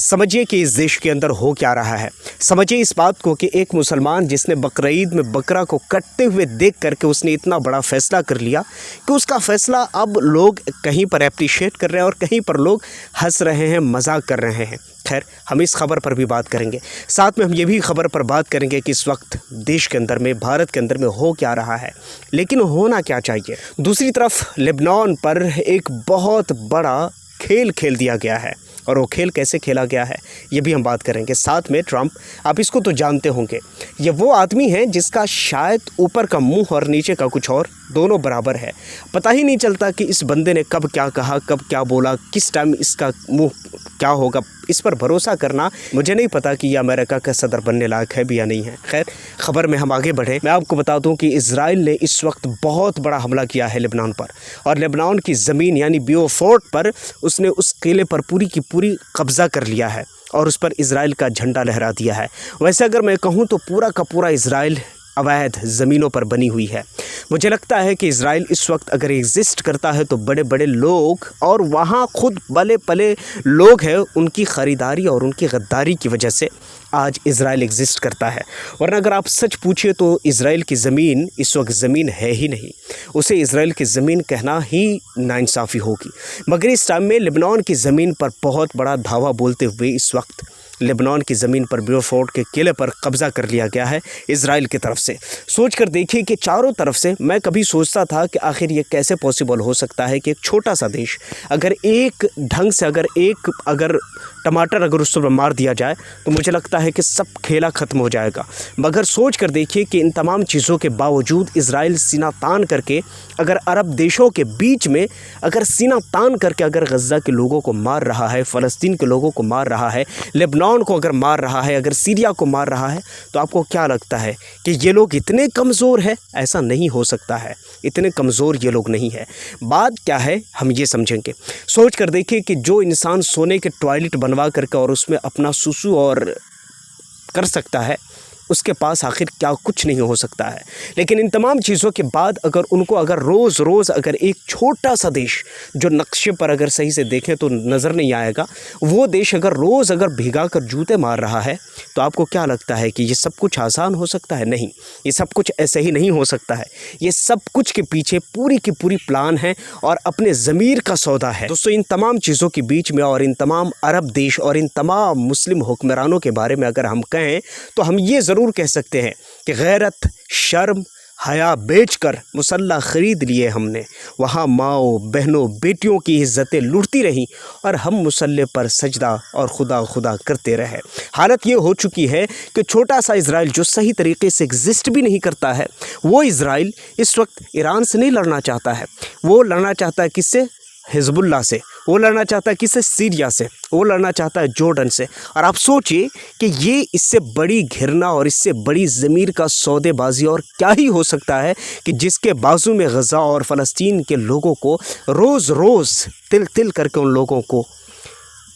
समझिए कि इस देश के अंदर हो क्या रहा है। समझिए इस बात को कि एक मुसलमान जिसने बकरीद में बकरा को कटते हुए देख करके उसने इतना बड़ा फ़ैसला कर लिया कि उसका फ़ैसला अब लोग कहीं पर एप्रिशिएट कर रहे हैं और कहीं पर लोग हंस रहे हैं, मजाक कर रहे हैं। खैर, हम इस खबर पर भी बात करेंगे। साथ में हम ये भी खबर पर बात करेंगे कि इस वक्त देश के अंदर में, भारत के अंदर में हो क्या रहा है, लेकिन होना क्या चाहिए। दूसरी तरफ लेबनान पर एक बहुत बड़ा खेल खेल दिया गया है और वो खेल कैसे खेला गया है ये भी हम बात करेंगे। साथ में ट्रंप, आप इसको तो जानते होंगे, ये वो आदमी है जिसका शायद ऊपर का मुंह और नीचे का कुछ और दोनों बराबर है। पता ही नहीं चलता कि इस बंदे ने कब क्या कहा, कब क्या बोला, किस टाइम इसका मुंह क्या होगा। इस पर भरोसा करना, मुझे नहीं पता कि ये अमेरिका का सदर बनने लायक है भी या नहीं है। खैर, खबर में हम आगे बढ़े। मैं आपको बता दूं कि इजराइल ने इस वक्त बहुत बड़ा हमला किया है लेबनान पर, और लेबनान की ज़मीन यानी बेओफोर्ट पर उसने उस किले पर पूरी की पूरी कब्ज़ा कर लिया है और उस पर इजराइल का झंडा लहरा दिया है। वैसे अगर मैं कहूँ तो पूरा का पूरा इजराइल अवैध ज़मीनों पर बनी हुई है। मुझे लगता है कि इजराइल इस वक्त अगर एग्जिस्ट करता है तो बड़े बड़े लोग और वहाँ खुद भले पले लोग हैं, उनकी ख़रीदारी और उनकी गद्दारी की वजह से आज इजराइल एग्जिस्ट करता है। वरना अगर आप सच पूछिए तो इजराइल की ज़मीन इस वक्त ज़मीन है ही नहीं, उसे इजराइल की ज़मीन कहना ही नाइंसाफ़ी होगी। मगर इस टाइम में लेबनान की ज़मीन पर बहुत बड़ा धावा बोलते हुए इस वक्त लेबनान की ज़मीन पर बेओफोर्ट के किले पर कब्ज़ा कर लिया गया है इजराइल की तरफ से। सोच कर देखिए कि चारों तरफ से, मैं कभी सोचता था कि आखिर ये कैसे पॉसिबल हो सकता है कि एक छोटा सा देश अगर एक ढंग से अगर टमाटर अगर उस पर मार दिया जाए तो मुझे लगता है कि सब खेला ख़त्म हो जाएगा। मगर सोच कर देखिए कि इन तमाम चीज़ों के बावजूद इजराइल सीना तान करके अगर अरब देशों के बीच में अगर सीना तान करके अगर गज़ा के लोगों को मार रहा है, फ़लस्तीन के लोगों को मार रहा है, लेबनान को अगर मार रहा है, अगर सीरिया को मार रहा है, तो आपको क्या लगता है कि ये लोग इतने कमज़ोर हैं? ऐसा नहीं हो सकता है, इतने कमज़ोर ये लोग नहीं है। बात क्या है हम ये समझेंगे। सोच कर देखिए कि जो इंसान सोने के टॉयलेट बनवा करके और उसमें अपना सुसु और कर सकता है, उसके पास आखिर क्या कुछ नहीं हो सकता है। लेकिन इन तमाम चीज़ों के बाद अगर उनको अगर रोज़ अगर एक छोटा सा देश जो नक्शे पर अगर सही से देखें तो नज़र नहीं आएगा, वो देश अगर रोज़ अगर भिगा कर जूते मार रहा है, तो आपको क्या लगता है कि ये सब कुछ आसान हो सकता है? नहीं, ये सब कुछ ऐसे ही नहीं हो सकता है। ये सब कुछ के पीछे पूरी की पूरी प्लान है और अपने ज़मीर का सौदा है। दोस्तों, इन तमाम चीज़ों के बीच में और इन तमाम अरब देश और इन तमाम मुस्लिम हुक्मरानों के बारे में अगर हम कहें तो हम ये ज़रूर कह सकते हैं कि गैरत, शर्म, हया बेचकर मुसल्ला ख़रीद लिए हमने। वहाँ माओ बहनों बेटियों की इज़्ज़तें लुटती रहीं और हम मुसल्ले पर सजदा और खुदा खुदा करते रहे। हालत ये हो चुकी है कि छोटा सा इजराइल जो सही तरीके से एग्जिस्ट भी नहीं करता है, वो इजराइल इस वक्त ईरान से नहीं लड़ना चाहता है। वो लड़ना चाहता है किससे? हिजबुल्लाह से। वो लड़ना चाहता है किससे? सीरिया से। वो लड़ना चाहता है जॉर्डन से। और आप सोचिए कि ये इससे बड़ी घिरना और इससे बड़ी ज़मीर का सौदेबाजी और क्या ही हो सकता है कि जिसके बाजू में गज़ा और फ़लस्तीन के लोगों को रोज़ तिल तिल करके उन लोगों को,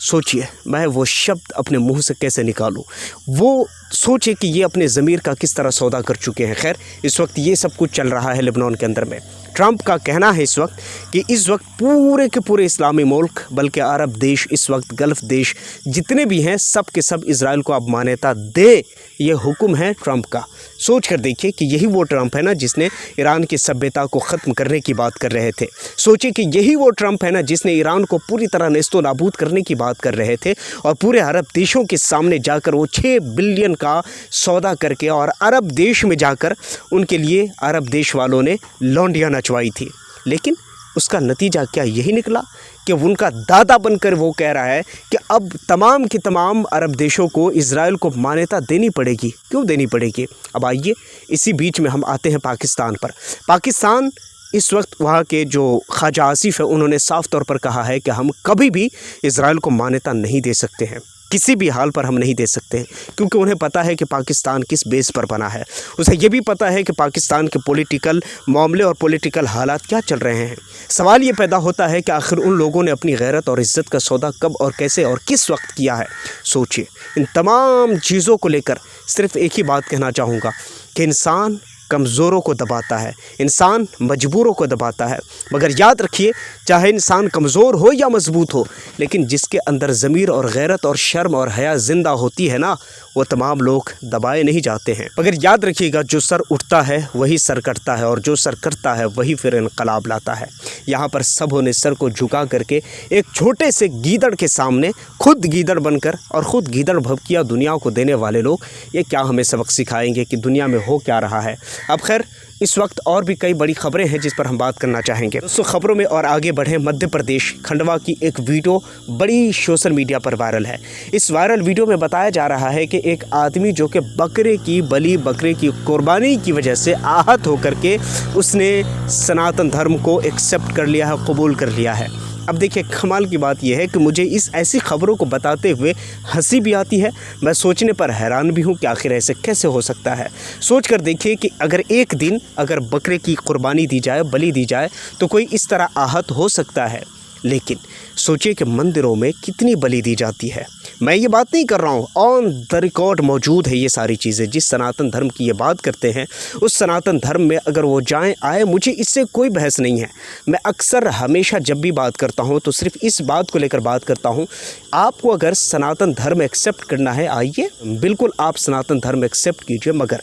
सोचिए, मैं वो शब्द अपने मुंह से कैसे निकालूं। वो सोचिए कि ये अपने ज़मीर का किस तरह सौदा कर चुके हैं। खैर, इस वक्त ये सब कुछ चल रहा है लेबनान के अंदर में। ट्रंप का कहना है इस वक्त कि इस वक्त पूरे के पूरे इस्लामी मुल्क, बल्कि अरब देश, इस वक्त गल्फ़ देश जितने भी हैं, सब के सब इजराइल को अब मान्यता दे, ये हुक्म है ट्रंप का। सोच कर देखिए कि यही वो ट्रंप है ना जिसने ईरान की सभ्यता को ख़त्म करने की बात कर रहे थे। सोचिए कि यही वो ट्रंप है ना जिसने ईरान को पूरी तरह नेस्तो नाबूद करने की बात कर रहे थे और पूरे अरब देशों के सामने जाकर वो 6 बिलियन का सौदा करके और अरब देश में जाकर उनके लिए अरब देश वालों ने लौंडियाँ नचवाई थी। लेकिन उसका नतीजा क्या यही निकला कि उनका दादा बनकर वो कह रहा है कि अब तमाम की तमाम अरब देशों को इजराइल को मान्यता देनी पड़ेगी। क्यों देनी पड़ेगी? अब आइए, इसी बीच में हम आते हैं पाकिस्तान पर। पाकिस्तान इस वक्त वहाँ के जो ख्वाजा आसिफ है, उन्होंने साफ़ तौर पर कहा है कि हम कभी भी इजराइल को मान्यता नहीं दे सकते हैं, किसी भी हाल पर हम नहीं दे सकते, क्योंकि उन्हें पता है कि पाकिस्तान किस बेस पर बना है। उसे ये भी पता है कि पाकिस्तान के पॉलिटिकल मामले और पॉलिटिकल हालात क्या चल रहे हैं। सवाल ये पैदा होता है कि आखिर उन लोगों ने अपनी गैरत और इज़्ज़त का सौदा कब और कैसे और किस वक्त किया है। सोचिए, इन तमाम चीज़ों को लेकर सिर्फ एक ही बात कहना चाहूँगा कि इंसान कमज़ोरों को दबाता है, इंसान मजबूरों को दबाता है। मगर याद रखिए, चाहे इंसान कमज़ोर हो या मजबूत हो, लेकिन जिसके अंदर ज़मीर और गैरत और शर्म और हया ज़िंदा होती है ना, वो तमाम लोग दबाए नहीं जाते हैं। मगर याद रखिएगा, जो सर उठता है वही सर कटता है, और जो सर कटता है वही फिर इनकलाब लाता है। यहाँ पर सबों ने सर को झुका करके एक छोटे से गीदड़ के सामने खुद गीदड़ बनकर और ख़ुद गीदड़ भभकिया दुनिया को देने वाले लोग ये क्या हमें सबक सिखाएंगे कि दुनिया में हो क्या रहा है। अब खैर, इस वक्त और भी कई बड़ी खबरें हैं जिस पर हम बात करना चाहेंगे। दोस्तों, खबरों में और आगे बढ़े, मध्य प्रदेश खंडवा की एक वीडियो बड़ी सोशल मीडिया पर वायरल है। इस वायरल वीडियो में बताया जा रहा है कि एक आदमी जो कि बकरे की कुर्बानी की वजह से आहत होकर के उसने सनातन धर्म को एक्सेप्ट कर लिया है, कबूल कर लिया है। अब देखिए, कमाल की बात यह है कि मुझे इस ऐसी खबरों को बताते हुए हंसी भी आती है, मैं सोचने पर हैरान भी हूँ कि आखिर ऐसे कैसे हो सकता है। सोच कर देखिए कि अगर एक दिन अगर बकरे की कुर्बानी दी जाए, बलि दी जाए, तो कोई इस तरह आहत हो सकता है। लेकिन सोचिए कि मंदिरों में कितनी बलि दी जाती है। मैं ये बात नहीं कर रहा हूँ, ऑन द रिकॉर्ड मौजूद है ये सारी चीज़ें। जिस सनातन धर्म की ये बात करते हैं, उस सनातन धर्म में अगर वो जाएं आए, मुझे इससे कोई बहस नहीं है। मैं अक्सर हमेशा जब भी बात करता हूँ तो सिर्फ इस बात को लेकर बात करता हूँ, आपको अगर सनातन धर्म एक्सेप्ट करना है, आइए, बिल्कुल आप सनातन धर्म एक्सेप्ट कीजिए, मगर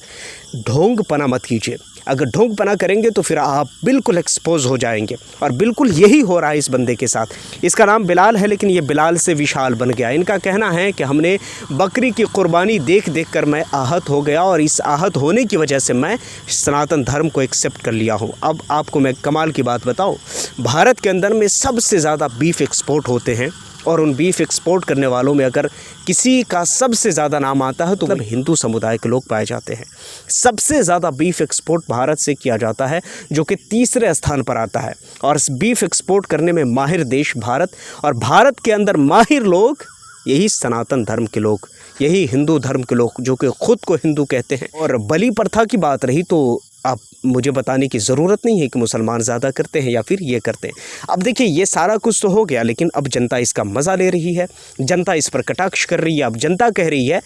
ढोंगपना मत कीजिए। अगर ढोंगपना करेंगे तो फिर आप बिल्कुल एक्सपोज हो जाएंगे, और बिल्कुल यही हो रहा है इस बंदे के साथ। इसका नाम बिलाल है, लेकिन ये बिलाल से विशाल बन गया। इनका कहना है कि हमने बकरी की कुर्बानी देख कर मैं आहत हो गया, और इस आहत होने की वजह से मैं सनातन धर्म को एक्सेप्ट कर लिया हूँ। अब आपको मैं कमाल की बात बताऊँ, भारत के अंदर में सबसे ज़्यादा बीफ एक्सपोर्ट होते हैं, और उन बीफ एक्सपोर्ट करने वालों में अगर किसी का सबसे ज़्यादा नाम आता है तो मतलब हिंदू समुदाय के लोग पाए जाते हैं। सबसे ज़्यादा बीफ एक्सपोर्ट भारत से किया जाता है, जो कि तीसरे स्थान पर आता है। और इस बीफ एक्सपोर्ट करने में माहिर देश भारत, और भारत के अंदर माहिर लोग यही सनातन धर्म के लोग, यही हिंदू धर्म के लोग, जो कि ख़ुद को हिंदू कहते हैं। और बलि प्रथा की बात रही तो अब मुझे बताने की ज़रूरत नहीं है कि मुसलमान ज़्यादा करते हैं या फिर ये करते हैं। अब देखिए, ये सारा कुछ तो हो गया, लेकिन अब जनता इसका मज़ा ले रही है, जनता इस पर कटाक्ष कर रही है। अब जनता कह रही है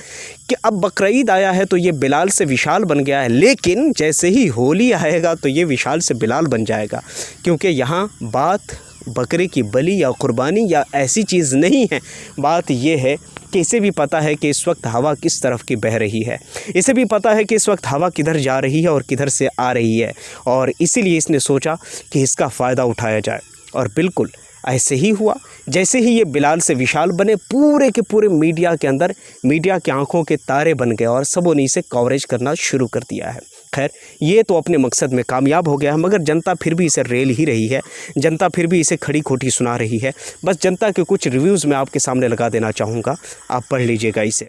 कि अब बकरीद आया है तो ये बिलाल से विशाल बन गया है, लेकिन जैसे ही होली आएगा तो ये विशाल से बिलाल बन जाएगा। क्योंकि यहाँ बात बकरे की बलि या कुर्बानी या ऐसी चीज़ नहीं है, बात ये है कि इसे भी पता है कि इस वक्त हवा किस तरफ की बह रही है, इसे भी पता है कि इस वक्त हवा किधर जा रही है और किधर से आ रही है, और इसीलिए इसने सोचा कि इसका फ़ायदा उठाया जाए। और बिल्कुल ऐसे ही हुआ। जैसे ही ये बिलाल से विशाल बने, पूरे के पूरे मीडिया के अंदर, मीडिया की आंखों के तारे बन गए, और सबों ने इसे कवरेज करना शुरू कर दिया है। खैर, ये तो अपने मकसद में कामयाब हो गया है, मगर जनता फिर भी इसे रेल ही रही है, जनता फिर भी इसे खड़ी खोटी सुना रही है। बस जनता के कुछ रिव्यूज़ मैं आपके सामने लगा देना चाहूँगा, आप पढ़ लीजिएगा इसे।